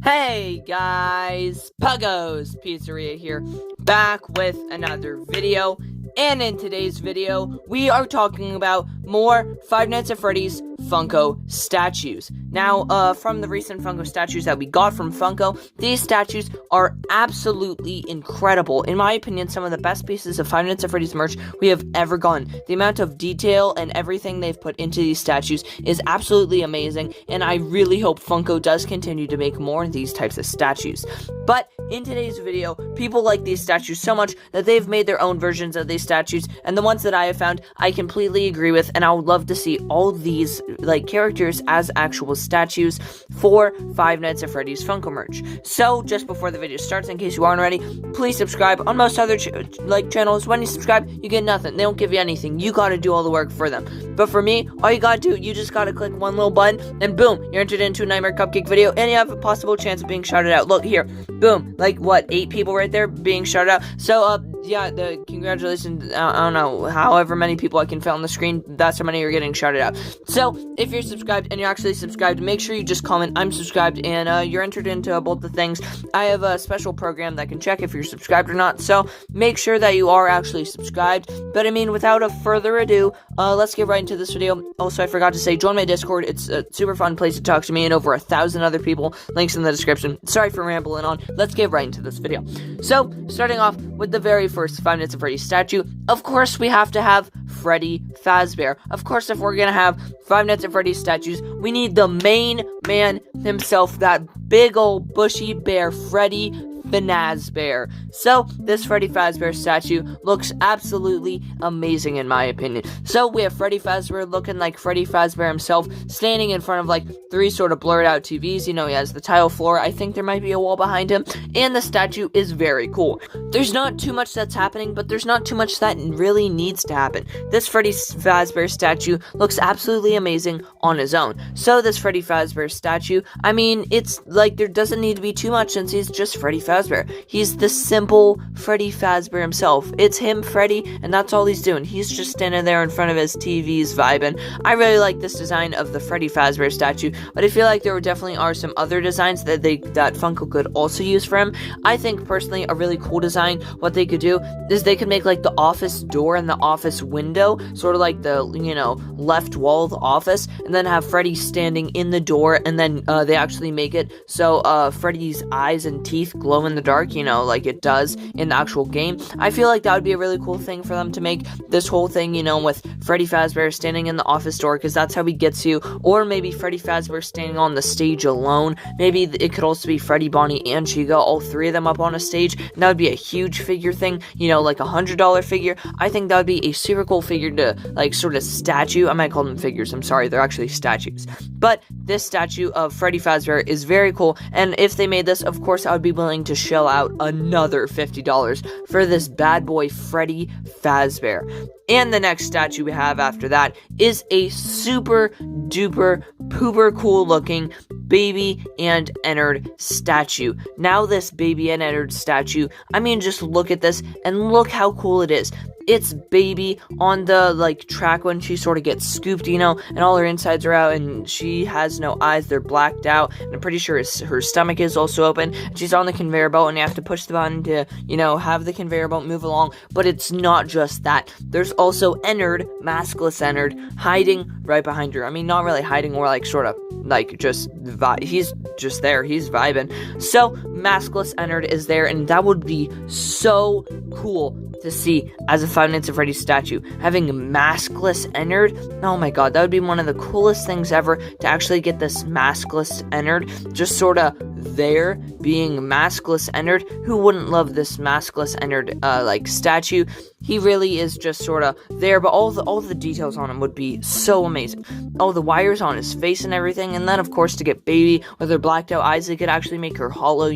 Hey guys, Puggo's Pizzeria here, back with another video, and in today's video, we are talking about more Five Nights at Freddy's Funko statues. Now, from the recent Funko statues that we got from Funko, these statues are absolutely incredible. In my opinion, some of the best pieces of Five Nights at Freddy's merch we have ever gotten. The amount of detail and everything they've put into these statues is absolutely amazing, and I really hope Funko does continue to make more of these types of statues. But in today's video, people like these statues so much that they've made their own versions of these statues, and the ones that I have found, I completely agree with, and I would love to see all these characters as actual statues for Five Nights at Freddy's Funko merch. So, just before the video starts, in case you aren't already, please subscribe. On most other channels, when you subscribe, you get nothing. They don't give you anything. You gotta do all the work for them. But for me, all you gotta do, you just gotta click one little button, and boom, you're entered into a Nightmare Cupcake video, and you have a possible chance of being shouted out. Look here, boom, 8 people right there being shouted out. So, yeah, congratulations, I don't know, however many people I can fit on the screen, that's how many are getting shouted out. So, if you're subscribed, and you're actually subscribed, make sure you just comment, I'm subscribed, and you're entered into both the things. I have a special program that can check if you're subscribed or not, so make sure that you are actually subscribed. But I mean, without a further ado, let's get right into this video. Also, I forgot to say, join my Discord. It's a super fun place to talk to me and over 1,000 other people. Links in the description. Sorry for rambling on. Let's get right into this video. So, starting off with the very first Five Nights at Freddy's statue, of course we have to have Freddy Fazbear. Of course, if we're gonna have Five Nights at Freddy's statues, we need the main man himself, that big old bushy bear, Freddy Fazbear. So, this Freddy Fazbear statue looks absolutely amazing in my opinion. So, we have Freddy Fazbear looking like Freddy Fazbear himself, standing in front of 3 sort of blurred out TVs. You know, he has the tile floor. I think there might be a wall behind him, and the statue is very cool. There's not too much that's happening, but there's not too much that really needs to happen. This Freddy Fazbear statue looks absolutely amazing on his own. So, this Freddy Fazbear statue, I mean, it's there doesn't need to be too much since he's just Freddy Fazbear. He's the simple Freddy Fazbear himself. It's him, Freddy, and that's all he's doing. He's just standing there in front of his TVs vibing. I really like this design of the Freddy Fazbear statue, but I feel like there definitely are some other designs that Funko could also use for him. I think personally a really cool design, what they could do is they could make the office door and the office window, sort of like the left wall of the office, and then have Freddy standing in the door, and then they actually make it so Freddy's eyes and teeth glow in the dark, like it does in the actual game. I feel like that would be a really cool thing for them to make this whole thing, with Freddy Fazbear standing in the office door, because that's how he gets you, or maybe Freddy Fazbear standing on the stage alone. Maybe it could also be Freddy, Bonnie, and Chica, all 3 of them up on a stage, and that would be a huge figure thing, like a $100 figure. I think that would be a super cool figure to, sort of statue. I might call them figures, I'm sorry, they're actually statues. But this statue of Freddy Fazbear is very cool, and if they made this, of course, I would be willing to shell out another $50 for this bad boy Freddy Fazbear. And the next statue we have after that is a super duper pooper cool looking Baby and Ennard statue. Now this Baby and Ennard statue, I mean, just look at this and look how cool it is. It's Baby on the track when she sort of gets scooped, and all her insides are out, and she has no eyes, they're blacked out, and I'm pretty sure her stomach is also open. She's on the conveyor belt, and you have to push the button to, have the conveyor belt move along. But it's not just that. There's also Ennard, maskless Ennard, hiding right behind her. I mean, not really hiding, more he's just there, he's vibing. So, maskless Ennard is there, and that would be so cool to see as a Five Nights at Freddy's statue. Having maskless Ennard, oh my god, that would be one of the coolest things ever, to actually get this maskless Ennard just sort of there, being maskless Ennard. Who wouldn't love this maskless Ennard, statue? He really is just sort of there, but all the details on him would be so amazing. All the wires on his face and everything, and then, of course, to get Baby with her blacked out eyes, they could actually make her hollow,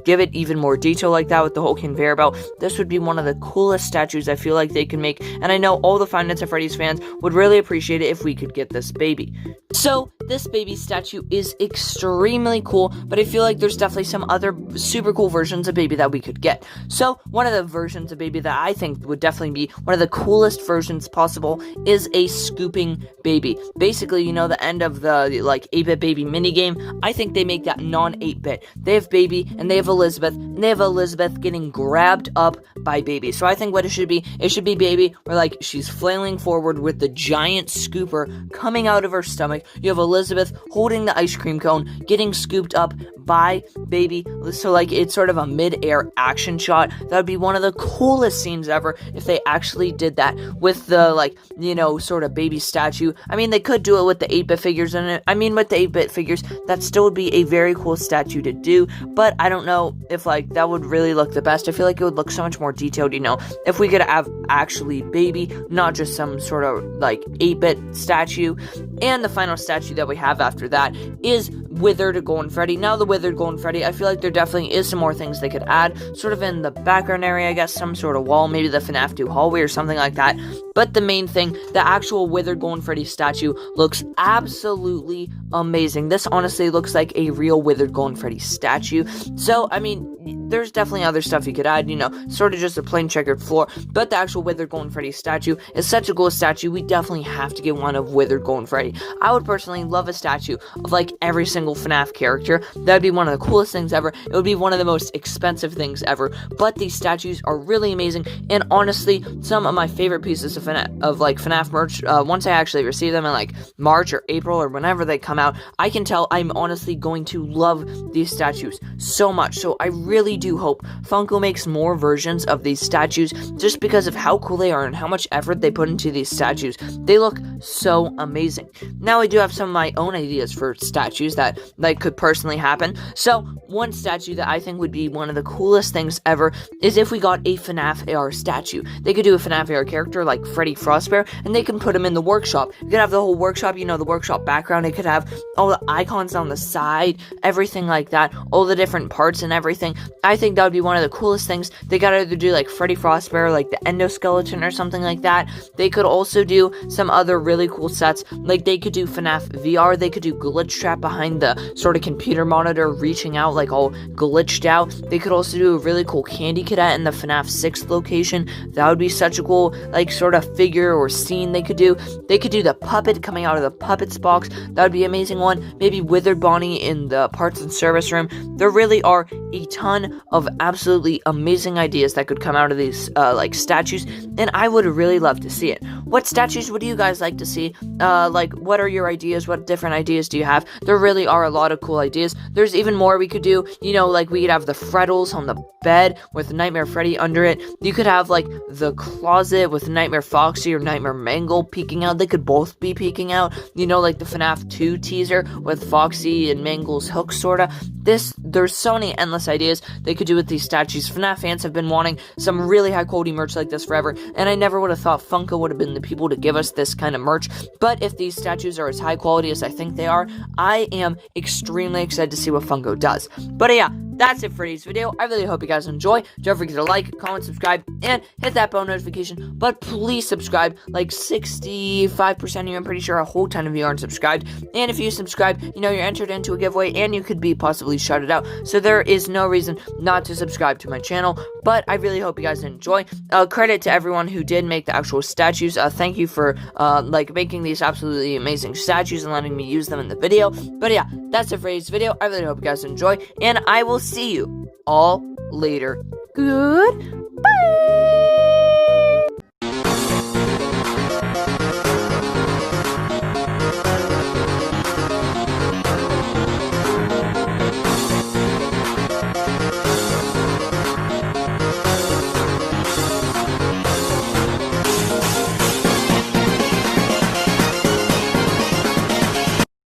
give it even more detail like that with the whole conveyor belt. This would be one of the coolest statues I feel like they can make, and I know all the Five Nights at Freddy's fans would really appreciate it if we could get this Baby. So, this Baby statue is extremely cool, but I feel like there's definitely some other super cool versions of Baby that we could get. So one of the versions of Baby that I think would definitely be one of the coolest versions possible is a scooping Baby. Basically, you know, the end of the like 8-bit Baby minigame, I think they make that non-8-bit. They have Baby and they have Elizabeth, and they have Elizabeth getting grabbed up by Baby. So I think what it should be Baby where like she's flailing forward with the giant scooper coming out of her stomach. You have Elizabeth holding the ice cream cone, getting scooped up by Baby. So like it's sort of a mid-air action shot. That would be one of the coolest scenes ever if they actually did that with the like, you know, sort of Baby statue. I mean, they could do it with the 8-bit figures in it. I mean, with the 8-bit figures, that still would be a very cool statue to do, but I don't know if like that would really look the best. I feel like it would look so much more detailed, you know, if we could have actually Baby, not just some sort of like 8-bit statue. And the final statue that we have after that is withered Golden Freddy. Now the withered Golden Freddy, I feel like there definitely is some more things they could add, sort of in the background area, I guess, some sort of wall, maybe the FNAF 2 hallway or something like that. But the main thing, the actual withered Golden Freddy statue looks absolutely amazing. This honestly looks like a real withered Golden Freddy statue. So, I mean, there's definitely other stuff you could add, you know, sort of just a plain checkered floor, but the actual withered Golden Freddy statue is such a cool statue. We definitely have to get one of withered Golden Freddy. I would personally love a statue of like every single FNAF character. That would be one of the coolest things ever. It would be one of the most expensive things ever, but these statues are really amazing, and honestly, some of my favorite pieces of FNAF merch, once I actually receive them in like March or April or whenever they come out, I can tell I'm honestly going to love these statues so much. So I really do hope Funko makes more versions of these statues, just because of how cool they are and how much effort they put into these statues. They look so amazing. Now I do have some of my own ideas for statues that could personally happen. So one statue that I think would be one of the coolest things ever is if we got a FNAF AR statue. They could do a FNAF AR character like Freddy Fazbear, and they can put him in the workshop. You could have the whole workshop, you know, the workshop background. It could have all the icons on the side, everything like that, all the different parts and everything. I think that would be one of the coolest things. They gotta either do like Freddy Fazbear, like the endoskeleton or something like that. They could also do some other really cool sets, like they could do FNAF VR. They could do Glitch Trap behind the sort of computer monitor reaching out, like all glitched out. They could also do a really cool Candy Cadet in the FNAF 6th location. That would be such a cool, like, sort of figure or scene they could do. They could do the puppet coming out of the Puppets box. That would be an amazing one. Maybe Withered Bonnie in the parts and service room. There really are a ton of absolutely amazing ideas that could come out of these, like, statues, and I would really love to see it. What statues would you guys like to see? Like, what are your ideas? What different ideas do you have? There really are a lot of cool ideas. There's even more we could do. You know, like, we could have the Freddles on the bed with Nightmare Freddy under it. You could have, like, the closet with Nightmare Foxy or Nightmare Mangle peeking out. They could both be peeking out. You know, like the FNAF 2 teaser with Foxy and Mangle's hook, sorta. There's so many endless ideas they could do with these statues. FNAF fans have been wanting some really high quality merch like this forever, and I never would have thought Funko would have been the people to give us this kind of merch. But if these statues are as high quality as I think they are, I am extremely excited to see what Funko does. But yeah, that's it for today's video. I really hope you guys enjoy. Don't forget to like, comment, subscribe, and hit that bell notification. But please subscribe. Like 65% of you, I'm pretty sure a whole ton of you aren't subscribed. And if you subscribe, you know you're entered into a giveaway, and you could be possibly shouted out. So there is no reason not to subscribe to my channel. But I really hope you guys enjoy. Credit to everyone who did make the actual statues. Thank you for like making these absolutely amazing statues and letting me use them in the video. But yeah, that's it for today's video. I really hope you guys enjoy, and I will see you all later. Goodbye.